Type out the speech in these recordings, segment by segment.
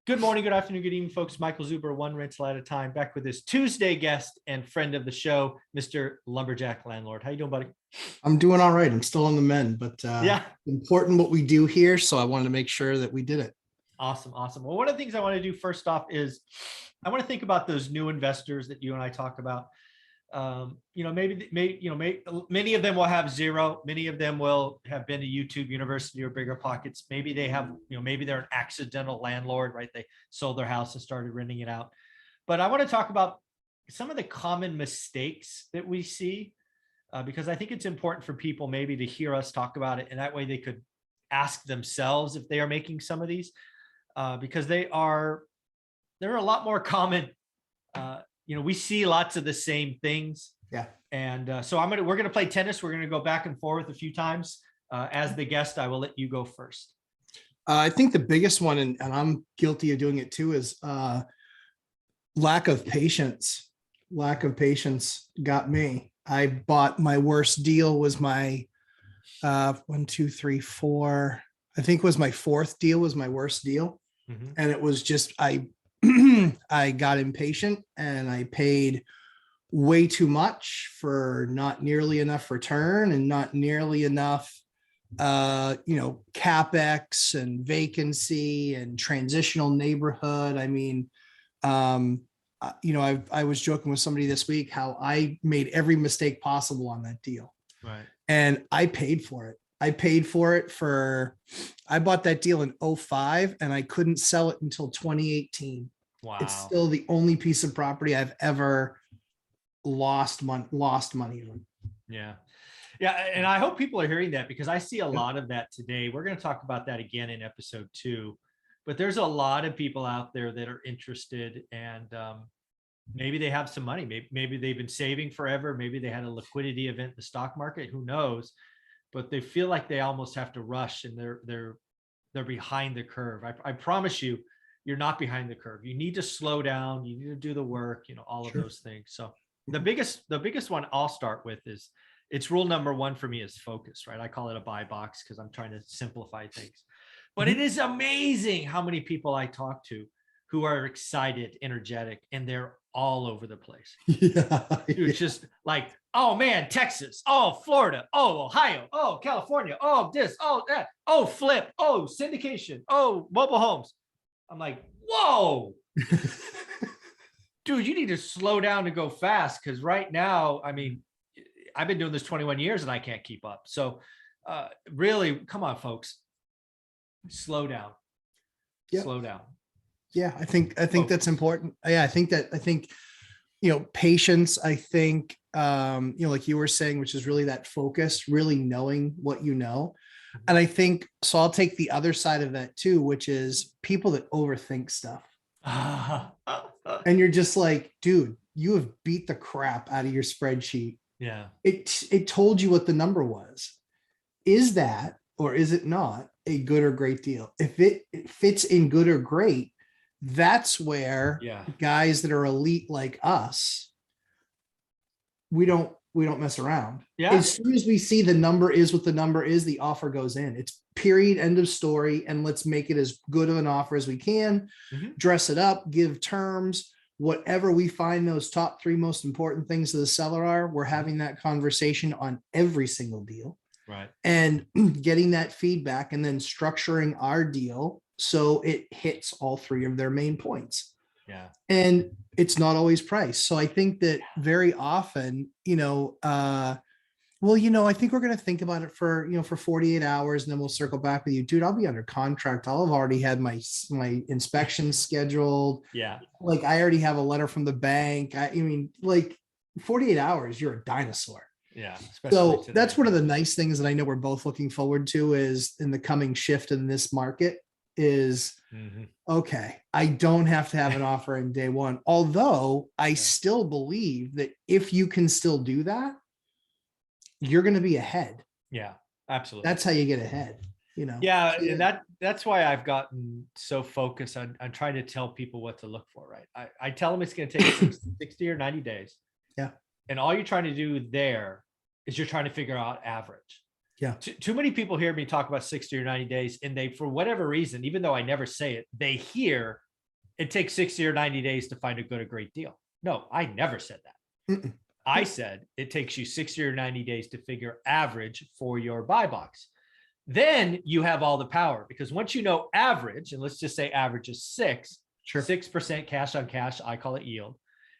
Good morning, good afternoon, good evening, folks. Michael Zuber, one rental at a time, back with this Tuesday guest and friend of the show, Mr. Lumberjack Landlord. How you doing, buddy? I'm doing all right. I'm still on the mend, but Yeah, important what we do here. So I wanted to make sure that we did it. awesome, awesome. Well, one of the things I want to do first off is I want to think about those new investors that you and I talk about. Many of them will have zero. Many of them will have been to YouTube University or Bigger Pockets. Maybe they have, maybe they're an accidental landlord, right? They sold their house and started renting it out. But I want to talk about some of the common mistakes that we see, because I think it's important for people maybe to hear us talk about it. And that way they could ask themselves if they are making some of these, because they're a lot more common. We see lots of the same things. Yeah. And so we're going to play tennis. We're going to go back and forth a few times. As the guest, I will let you go first. I think the biggest one, and I'm guilty of doing it too, is lack of patience. Lack of patience got me. I bought my worst deal was my 1, 2, 3, 4. I think was my fourth deal was my worst deal. Mm-hmm. And it was just, I got impatient and I paid way too much for not nearly enough return and not nearly enough, CapEx and vacancy and transitional neighborhood. I mean, I was joking with somebody this week how I made every mistake possible on that deal. Right. And I paid for it. I bought that deal in 2005 and I couldn't sell it until 2018. Wow. It's still the only piece of property I've ever lost money on. Yeah. Yeah. And I hope people are hearing that, because I see a lot of that today. We're going to talk about that again in episode 2, but there's a lot of people out there that are interested, and maybe they have some money. Maybe they've been saving forever. Maybe they had a liquidity event in the stock market, who knows, but they feel like they almost have to rush, and they're behind the curve. I promise you, you're not behind the curve. You need to slow down. You need to do the work, all of those things. So the biggest one I'll start with is, it's rule number 1 for me is focus, right? I call it a buy box because I'm trying to simplify things, but it is amazing how many people I talk to who are excited, energetic, and they're all over the place. Yeah. It's just like, oh man, Texas, oh Florida, oh Ohio, oh California, oh this, oh that, oh flip, oh syndication, oh mobile homes. I'm like, whoa, dude, you need to slow down and go fast, because right now, I mean, I've been doing this 21 years and I can't keep up. So really, come on, folks, slow down. Yep. Slow down. Yeah, I think that's important. Yeah, I think patience, I think, like you were saying, which is really that focus, really knowing what you know. And I think, so I'll take the other side of that too, which is people that overthink stuff. And you're just like, dude, you have beat the crap out of your spreadsheet. Yeah. It told you what the number was. Is that, or is it not, a good or great deal? If it fits in good or great, that's where guys that are elite like us, we don't mess around. Yeah. As soon as we see the number is what the number is, the offer goes in. It's period, end of story. And let's make it as good of an offer as we can. Dress it up, give terms, whatever we find those top 3 most important things to the seller are. We're having that conversation on every single deal. Right. And getting that feedback and then structuring our deal so it hits all 3 of their main points. Yeah. And it's not always price. So I think that very often, I think we're going to think about it for 48 hours and then we'll circle back with you. Dude, I'll be under contract. I'll have already had my inspections scheduled. Yeah. Like I already have a letter from the bank. I mean, like 48 hours, you're a dinosaur. Yeah. So that's one of the nice things that I know we're both looking forward to is in the coming shift in this market is, okay, I don't have to have an offer in day 1. Although I still believe that if you can still do that, you're going to be ahead. Yeah, absolutely. That's how you get ahead, Yeah. And that's why I've gotten so focused on trying to tell people what to look for, right? I tell them it's going to take 60 or 90 days. Yeah. And all you're trying to do there is you're trying to figure out average. Yeah. Too many people hear me talk about 60 or 90 days, and they, for whatever reason, even though I never say it, they hear it takes 60 or 90 days to find a good or great deal. No, I never said that. Mm-mm. I said it takes you 60 or 90 days to figure average for your buy box. Then you have all the power, because once you know average, and let's just say average is 6% cash on cash, I call it yield.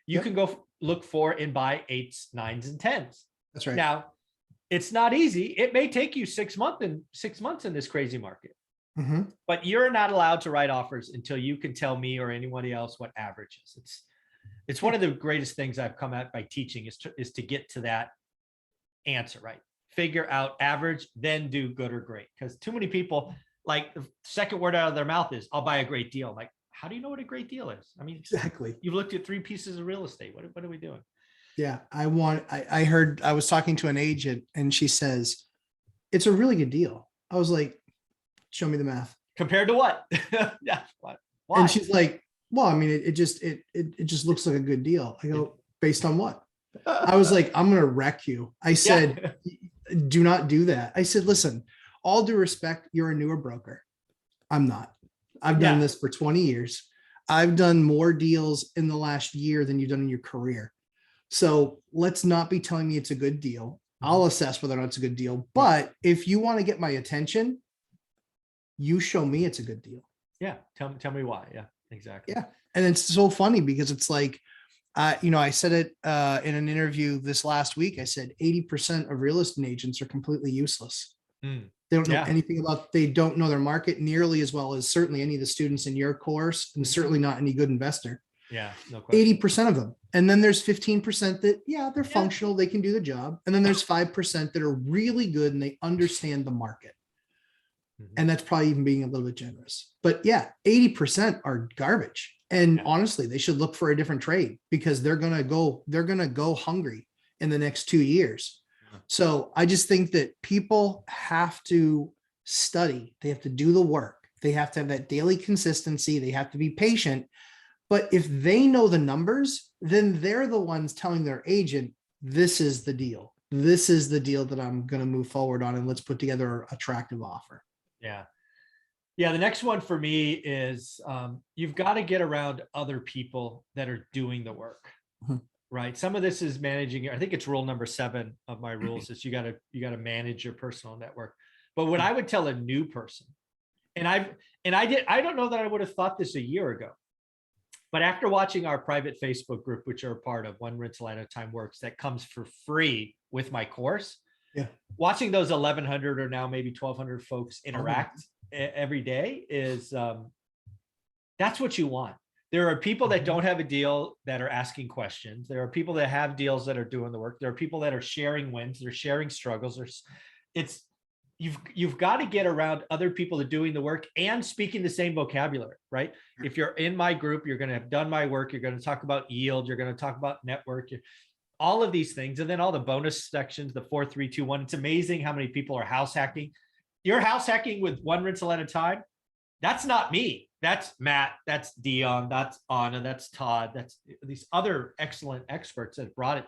You can go look for and buy 8s, 9s, and 10s. That's right. Now, it's not easy. It may take you 6 months in this crazy market, but you're not allowed to write offers until you can tell me or anybody else what average is. It's one of the greatest things I've come at by teaching is to get to that answer, right? Figure out average, then do good or great. Because too many people, like, the second word out of their mouth is, I'll buy a great deal. Like, how do you know what a great deal is? I mean, Exactly. you've looked at 3 pieces of real estate. What are we doing? Yeah. I heard, I was talking to an agent and she says, it's a really good deal. I was like, show me the math. Compared to what? Yeah. Why? And she's like, well, I mean, it just looks like a good deal. I go, based on what? I was like, I'm going to wreck you. I said, do not do that. I said, listen, all due respect, you're a newer broker. I'm not. I've done this for 20 years. I've done more deals in the last year than you've done in your career. So let's not be telling me it's a good deal. I'll assess whether or not it's a good deal. But if you want to get my attention, you show me it's a good deal. Yeah. Tell me why. Yeah, exactly. Yeah. And it's so funny because it's like, I said it in an interview this last week. I said 80% of real estate agents are completely useless. They don't know anything about, they don't know their market nearly as well as certainly any of the students in your course, and certainly not any good investor. Yeah, no question. 80% of them. And then there's 15% that, they're functional, they can do the job. And then there's 5% that are really good and they understand the market. And that's probably even being a little bit generous. But 80% are garbage. And honestly, they should look for a different trade because they're going to go hungry in the next 2 years. So I just think that people have to study. They have to do the work. They have to have that daily consistency. They have to be patient. But if they know the numbers, then they're the ones telling their agent, this is the deal. This is the deal that I'm going to move forward on. And let's put together an attractive offer. Yeah. Yeah. The next one for me is you've got to get around other people that are doing the work, right? Some of this is managing. I think it's rule number 7 of my rules is you got to manage your personal network. But what I would tell a new person, I don't know that I would have thought this a year ago, but after watching our private Facebook group, which are a part of One Rental at a Time Works, that comes for free with my course, watching those 1,100 or now maybe 1,200 folks interact every day is that's what you want. There are people that don't have a deal that are asking questions. There are people that have deals that are doing the work. There are people that are sharing wins. They're sharing struggles. You've got to get around other people that are doing the work and speaking the same vocabulary, right? If you're in my group, you're going to have done my work. You're going to talk about yield. You're going to talk about network, all of these things. And then all the bonus sections, the 4, 3, 2, 1. It's amazing how many people are house hacking. You're house hacking with one rental at a time. That's not me. That's Matt. That's Dion. That's Anna. That's Todd. That's these other excellent experts that brought it.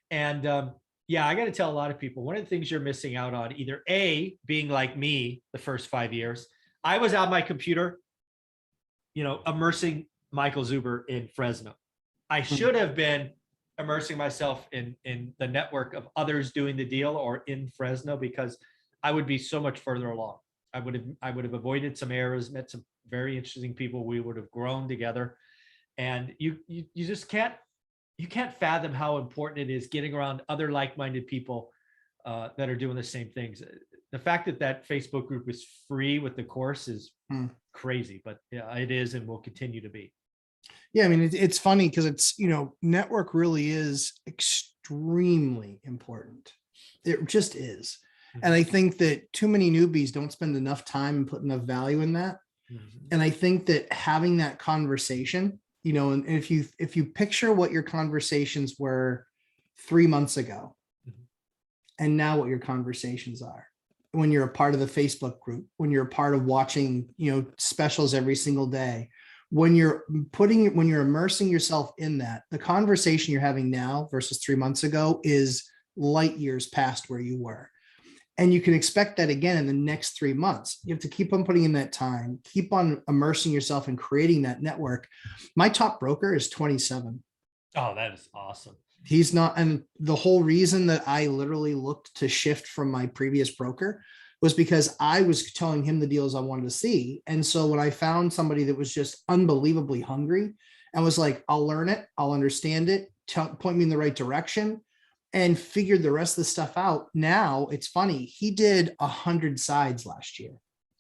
And I got to tell a lot of people, one of the things you're missing out on, either A, being like me the first 5 years, I was on my computer, immersing Michael Zuber in Fresno. I should have been immersing myself in the network of others doing the deal or in Fresno, because I would be so much further along. I would have avoided some errors, met some very interesting people. We would have grown together, and you just can't fathom how important it is getting around other like-minded people that are doing the same things. The fact that Facebook group is free with the course is crazy, but it is and will continue to be. Yeah, I mean, it's funny because it's, network really is extremely important. It just is. And I think that too many newbies don't spend enough time and put enough value in that. And I think that having that conversation, and if you picture what your conversations were 3 months ago, and now what your conversations are, when you're a part of the Facebook group, when you're a part of watching, specials every single day, when you're immersing yourself in that, the conversation you're having now versus 3 months ago is light years past where you were. And you can expect that again in the next 3 months. You have to keep on putting in that time, keep on immersing yourself and creating that network. My top broker is 27. Oh, that is awesome. He's not, and the whole reason that I literally looked to shift from my previous broker was because I was telling him the deals I wanted to see. And so when I found somebody that was just unbelievably hungry and was like, I'll learn it, I'll understand it, point me in the right direction, and figured the rest of the stuff out. Now it's funny. He did 100 sides last year.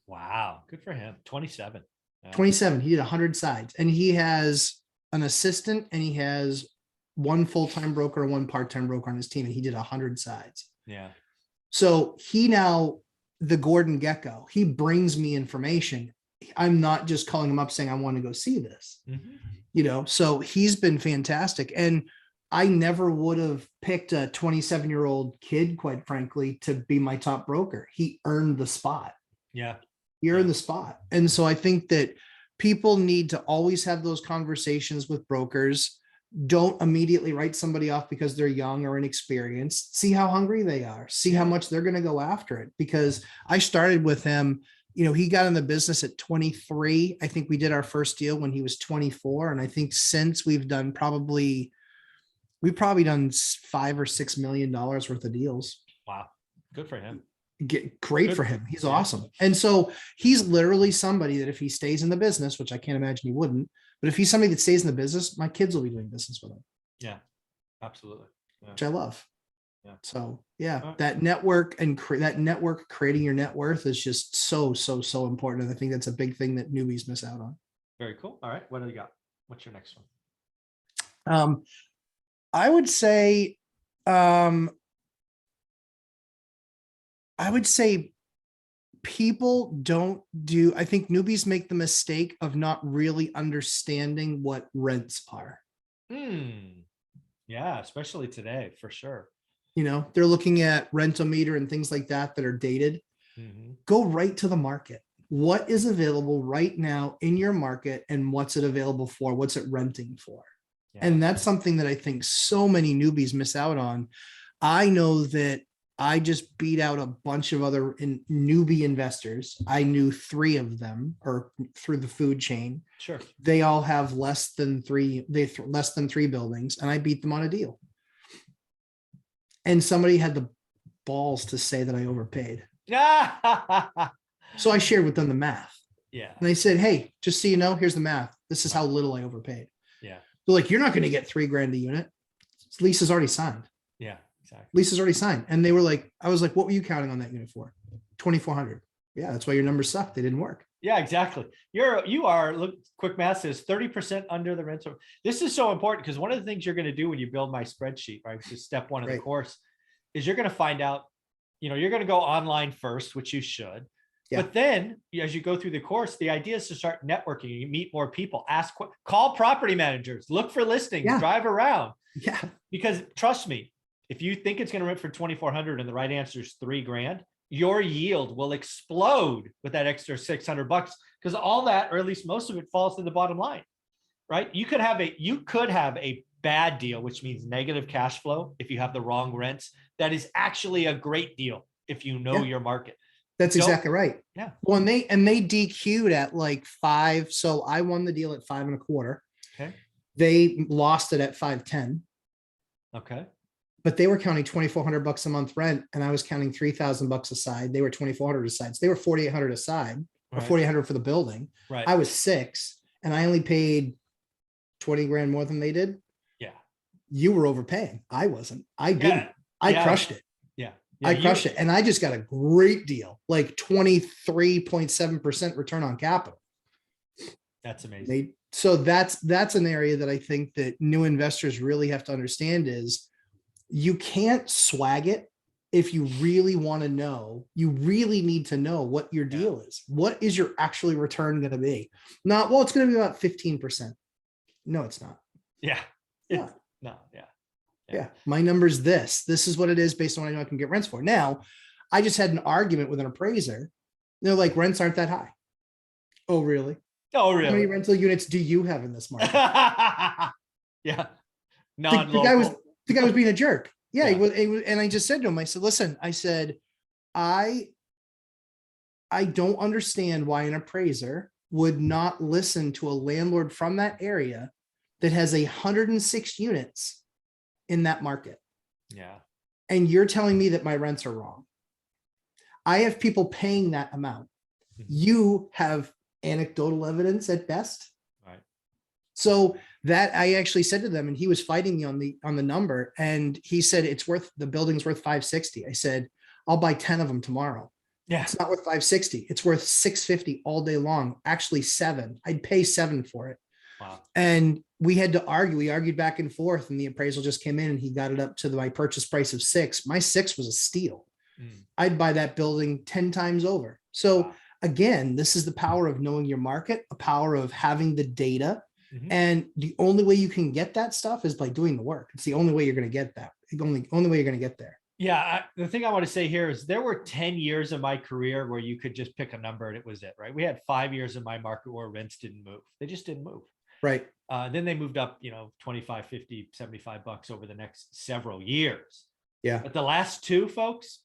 Wow. Good for him. 27. Yeah. 27. He did 100 sides, and he has an assistant and he has one full-time broker and one part-time broker on his team. And he did 100 sides. Yeah. So he now, the Gordon Gecko, he brings me information. I'm not just calling him up saying, I want to go see this, so he's been fantastic. And I never would have picked a 27-year-old kid, quite frankly, to be my top broker. He earned the spot. Yeah. He earned the spot. And so I think that people need to always have those conversations with brokers. Don't immediately write somebody off because they're young or inexperienced. See how hungry they are. See how much they're going to go after it. Because I started with him, he got in the business at 23. I think we did our first deal when he was 24. And I think since we've probably done $5 or $6 million worth of deals. Wow. Good for him. Great for him. He's awesome. And so he's literally somebody that if he stays in the business, which I can't imagine he wouldn't, but if he's somebody that stays in the business, my kids will be doing business with him. Yeah, absolutely. Yeah. Which I love. Yeah. So that network and creating your net worth is just so important. And I think that's a big thing that newbies miss out on. Very cool. All right. What do you got? What's your next one? I would say people I think newbies make the mistake of not really understanding what rents are. Yeah, especially today, for sure. They're looking at Rent-O-Meter and things like that are dated. Go right to the market. What is available right now in your market, and what's it available for? What's it renting for? Yeah. And that's something that I think so many newbies miss out on. I know that I just beat out a bunch of other newbie investors. I knew 3 of them, or through the food chain. Sure. They all have less than 3 buildings, and I beat them on a deal. And somebody had the balls to say that I overpaid. So I shared with them the math. Yeah. And I said, hey, just so you know, here's the math. This is how little I overpaid. Yeah. They're like, you're not going to get $3,000 a unit. Lease is already signed. Yeah, exactly. Lease is already signed. And they were like, I was like, what were you counting on that unit for? 2,400. Yeah, that's why your numbers suck. They didn't work. Yeah, exactly. You are, look, quick math says 30% under the rental. This is so important because one of the things you're going to do when you build my spreadsheet, right, which is step 1 of the course, is you're going to find out, you're going to go online first, which you should. Yeah. But then as you go through the course, the idea is to start networking. You meet more people, call property managers, look for listings, drive around. Yeah. Because trust me, if you think it's going to rent for 2,400 and the right answer is $3,000, your yield will explode with that extra $600 because all that, or at least most of it, falls to the bottom line, right? You could have a bad deal, which means negative cash flow if you have the wrong rents. That is actually a great deal if you know your market. That's exactly right. Yeah. Well, and they DQ'd at like 5. So I won the deal at 5.25. Okay. They lost it at 5.10. Okay. But they were counting $2,400 a month rent, and I was counting $3,000 a side. They were $2,400 a side. So they were $4,800 a side, or $4,800 for the building. Right. I was 6, and I only paid $20,000 more than they did. Yeah. You were overpaying. I wasn't. I didn't. I crushed it. Yeah. I crushed it. And I just got a great deal, like 23.7% return on capital. That's amazing. So that's an area that I think that new investors really have to understand is you can't swag it. If you really want to know, you really need to know what your deal is. What is your actually return going to be? Not, well, it's going to be about 15%. No, it's not. Yeah. No. Yeah. Yeah. My number's this. This is what it is based on what I know I can get rents for. Now, I just had an argument with an appraiser. They're like, rents aren't that high. Oh, really? Oh, really? How many rental units do you have in this market? Yeah. The guy was being a jerk. Yeah. He was, and I just said to him, I said, listen, I said, I don't understand why an appraiser would not listen to a landlord from that area that has 106 units in that market. Yeah. And you're telling me that my rents are wrong. I have people paying that amount. You have anecdotal evidence at best. Right. So that I actually said to them, and he was fighting me on the number, and he said the building's worth 560. I said, I'll buy 10 of them tomorrow. Yeah. It's not worth 560. It's worth 650 all day long. Actually 7. I'd pay 7 for it. Wow. And we had to argue. We argued back and forth, and the appraisal just came in and he got it up to my purchase price of 6. My 6 was a steal. I'd buy that building 10 times over. So again, this is the power of knowing your market, a power of having the data. And the only way you can get that stuff is by doing the work. It's the only way you're going to get that. The only way you're going to get there. Yeah. The thing I want to say here is there were 10 years of my career where you could just pick a number and it was it, right? We had 5 years in my market where rents didn't move. They just didn't move. Right. Then they moved up, 25, 50, $75 over the next several years. Yeah. But the last 2, folks,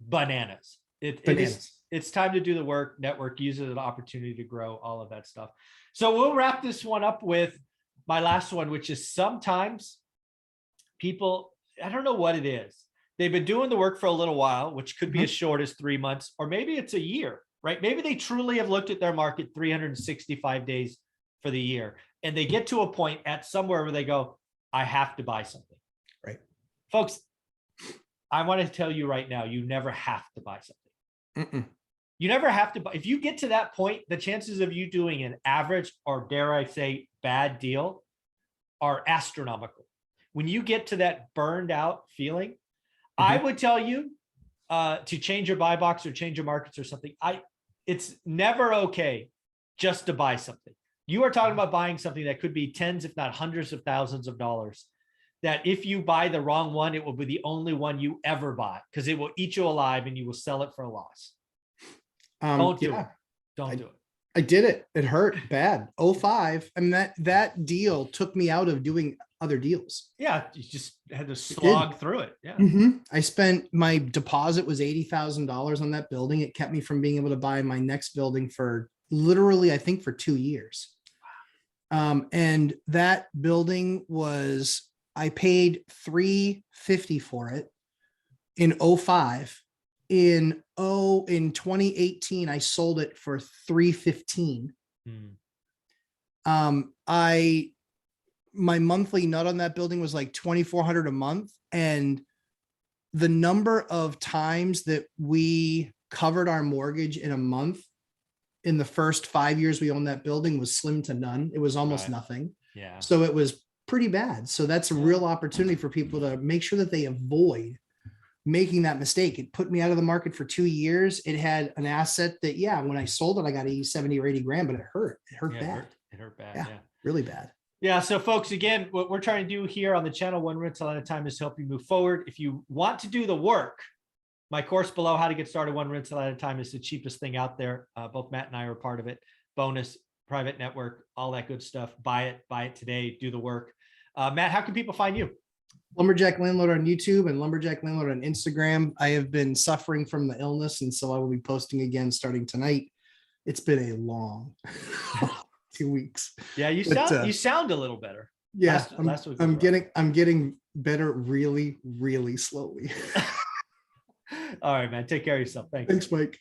bananas. It's time to do the work, network, use it as an opportunity to grow, all of that stuff. So we'll wrap this one up with my last one, which is sometimes people, I don't know what it is. They've been doing the work for a little while, which could be as short as 3 months, or maybe it's a year, right? Maybe they truly have looked at their market 365 days for the year. And they get to a point at somewhere where they go, I have to buy something. Right. Folks, I want to tell you right now, you never have to buy something. You never have to buy. If you get to that point, the chances of you doing an average, or dare I say bad deal, are astronomical. When you get to that burned out feeling, I would tell you to change your buy box or change your markets or something. It's never okay just to buy something. You are talking about buying something that could be tens, if not hundreds of thousands of dollars, that if you buy the wrong one, it will be the only one you ever buy because it will eat you alive and you will sell it for a loss. Don't do it. Don't do it. I did it. It hurt bad. 05. I mean, that deal took me out of doing other deals. Yeah. You just had to slog through it. Yeah. I spent, my deposit was $80,000 on that building. It kept me from being able to buy my next building for literally, I think, for 2 years. And that building was, I paid $350 for it in 05. In 2018, I sold it for $315. My monthly nut on that building was like $2,400 a month. And the number of times that we covered our mortgage in a month in the first 5 years we owned that building was slim to none. It was almost nothing. Yeah. So it was pretty bad. So that's a real opportunity for people to make sure that they avoid making that mistake. It put me out of the market for 2 years. It had an asset that, when I sold it, I got 70 or 80 grand, but it hurt. It hurt bad. It hurt bad. Yeah, really bad. Yeah. So folks, again, what we're trying to do here on the channel, One Rental at a Time, is help you move forward. If you want to do the work, my course below, How to Get Started One Rental at a Time, is the cheapest thing out there. Both Matt and I are part of it. Bonus, private network, all that good stuff. Buy it today, do the work. Matt, how can people find you? Lumberjack Landlord on YouTube and Lumberjack Landlord on Instagram. I have been suffering from the illness, and so I will be posting again starting tonight. It's been a long 2 weeks. Yeah, you sound a little better. Yeah, last week I'm getting better really, really slowly. All right, man. Take care of yourself. Thanks. Thanks, Mike.